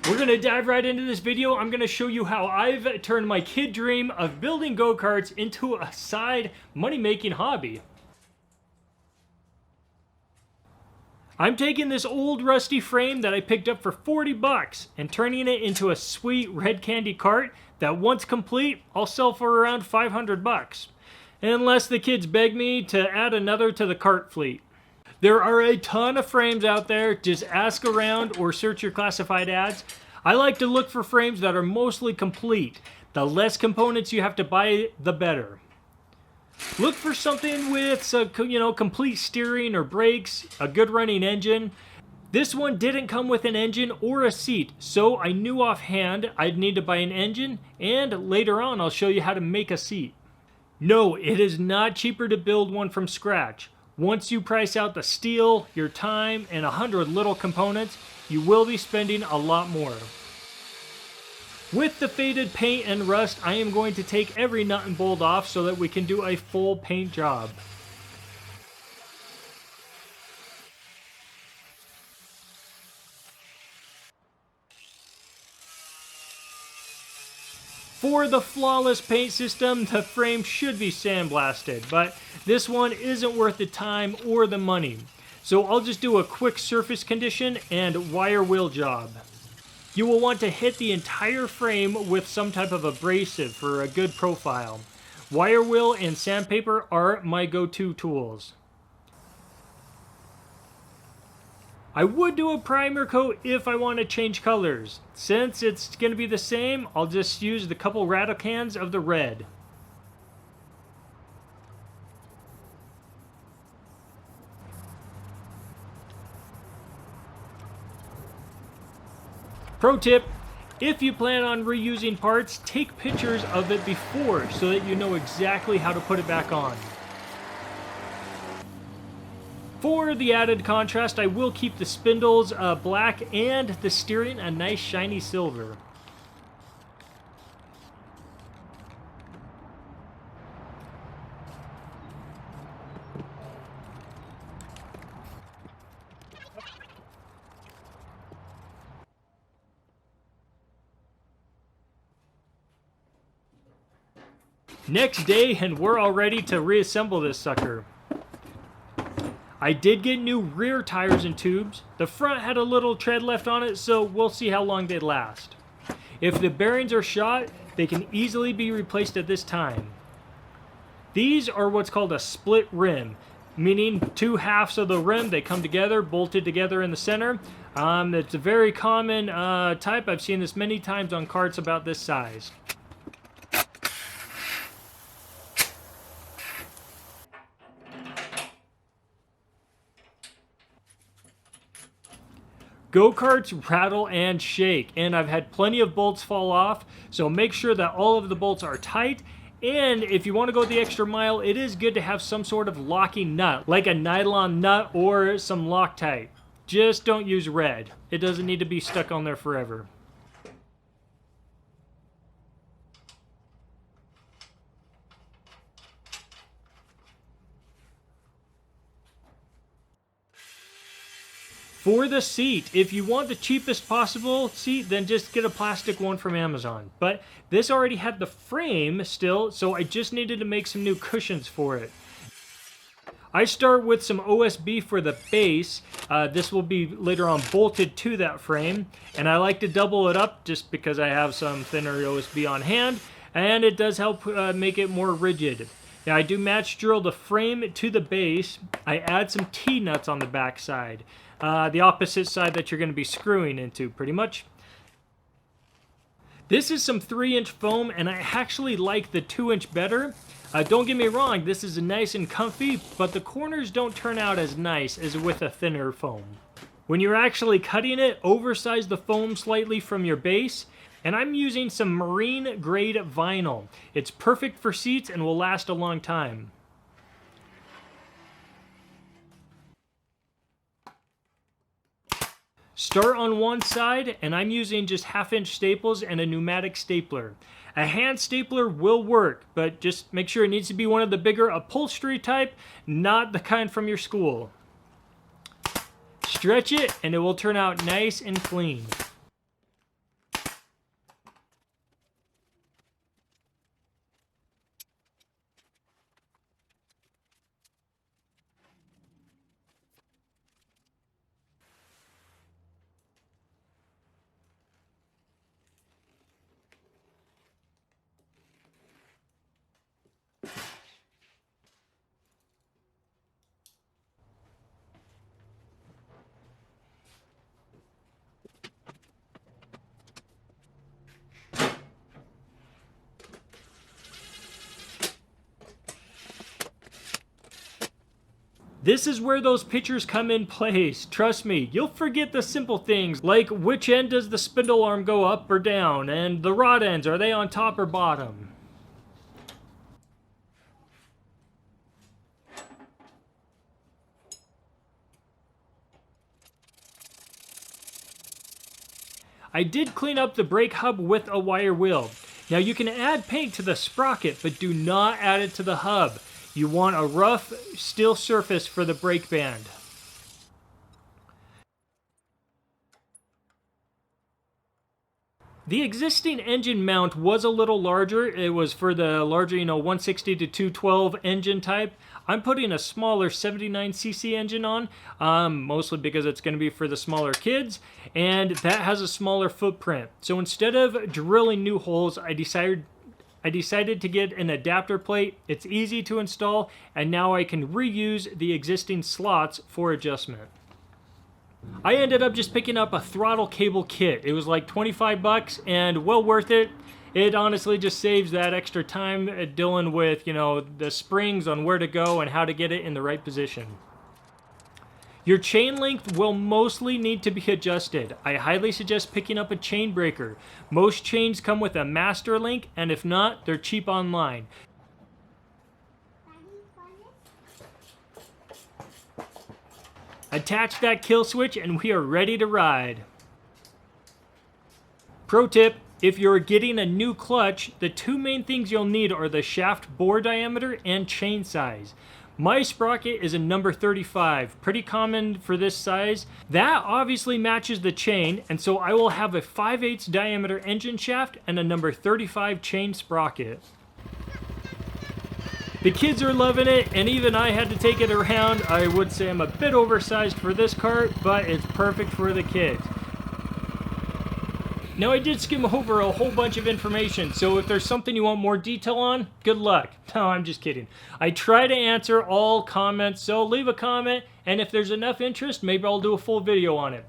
We're gonna dive right into this video. I'm gonna show you how I've turned my kid dream of building go-karts into a side money-making hobby. I'm taking this old rusty frame that I picked up for 40 bucks and turning it into a sweet red candy cart that once complete, I'll sell for around 500 bucks. Unless the kids beg me to add another to the cart fleet. There are a ton of frames out there. Just ask around or search your classified ads. I like to look for frames that are mostly complete. The less components you have to buy, the better. Look for something with some, complete steering or brakes, a good running engine. This one didn't come with an engine or a seat, so I knew offhand I'd need to buy an engine, and later on I'll show you how to make a seat. No, it is not cheaper to build one from scratch. Once you price out the steel, your time, and 100 little components, you will be spending a lot more. With the faded paint and rust, I am going to take every nut and bolt off so that we can do a full paint job. For the flawless paint system, the frame should be sandblasted, but this one isn't worth the time or the money. So I'll just do a quick surface condition and wire wheel job. You will want to hit the entire frame with some type of abrasive for a good profile. Wire wheel and sandpaper are my go-to tools. I would do a primer coat if I want to change colors. Since it's going to be the same, I'll just use the couple rattle cans of the red. Pro tip, if you plan on reusing parts, take pictures of it before so that you know exactly how to put it back on. For the added contrast, I will keep the spindles black and the steering a nice shiny silver. Next day, and we're all ready to reassemble this sucker. I did get new rear tires and tubes. The front had a little tread left on it, so we'll see how long they last. If the bearings are shot, they can easily be replaced at this time. These are what's called a split rim, meaning two halves of the rim, they come together, bolted together in the center. It's a very common type. I've seen this many times on karts about this size. Go-karts rattle and shake, and I've had plenty of bolts fall off, so make sure that all of the bolts are tight. And if you want to go the extra mile, it is good to have some sort of locking nut, like a nylon nut or some Loctite. Just don't use red. It doesn't need to be stuck on there forever. For the seat, if you want the cheapest possible seat, then just get a plastic one from Amazon. But this already had the frame still, so I just needed to make some new cushions for it. I start with some OSB for the base. This will be later on bolted to that frame. And I like to double it up just because I have some thinner OSB on hand. And it does help make it more rigid. Now I do match drill the frame to the base. I add some T-nuts on the back side. The opposite side that you're going to be screwing into, pretty much. This is some 3-inch foam, and I actually like the 2-inch better. Don't get me wrong, this is nice and comfy, but the corners don't turn out as nice as with a thinner foam. When you're actually cutting it, oversize the foam slightly from your base, and I'm using some marine grade vinyl. It's perfect for seats and will last a long time. Start on one side, and I'm using just 1/2-inch staples and a pneumatic stapler. A hand stapler will work, but just make sure it needs to be one of the bigger upholstery type, not the kind from your school. Stretch it, and it will turn out nice and clean. This is where those pictures come in place. Trust me, you'll forget the simple things like which end does the spindle arm go up or down, and the rod ends, are they on top or bottom? I did clean up the brake hub with a wire wheel. Now you can add paint to the sprocket, but do not add it to the hub. You want a rough steel surface for the brake band. The existing engine mount was a little larger. It was for the larger, 160 to 212 engine type. I'm putting a smaller 79cc engine on, mostly because it's going to be for the smaller kids, and that has a smaller footprint. So instead of drilling new holes, I decided to get an adapter plate. It's easy to install, and now I can reuse the existing slots for adjustment. I ended up just picking up a throttle cable kit. It was like 25 bucks and well worth it. It honestly just saves that extra time dealing with, the springs on where to go and how to get it in the right position. Your chain length will mostly need to be adjusted. I highly suggest picking up a chain breaker. Most chains come with a master link, and if not, they're cheap online. Attach that kill switch and we are ready to ride. Pro tip, if you're getting a new clutch, the two main things you'll need are the shaft bore diameter and chain size. My sprocket is a number 35, pretty common for this size. That obviously matches the chain, and so I will have a 5/8 diameter engine shaft and a number 35 chain sprocket. The kids are loving it, and even I had to take it around. I would say I'm a bit oversized for this cart, but it's perfect for the kids. Now, I did skim over a whole bunch of information, so if there's something you want more detail on, good luck. No, I'm just kidding. I try to answer all comments, so leave a comment, and if there's enough interest, maybe I'll do a full video on it.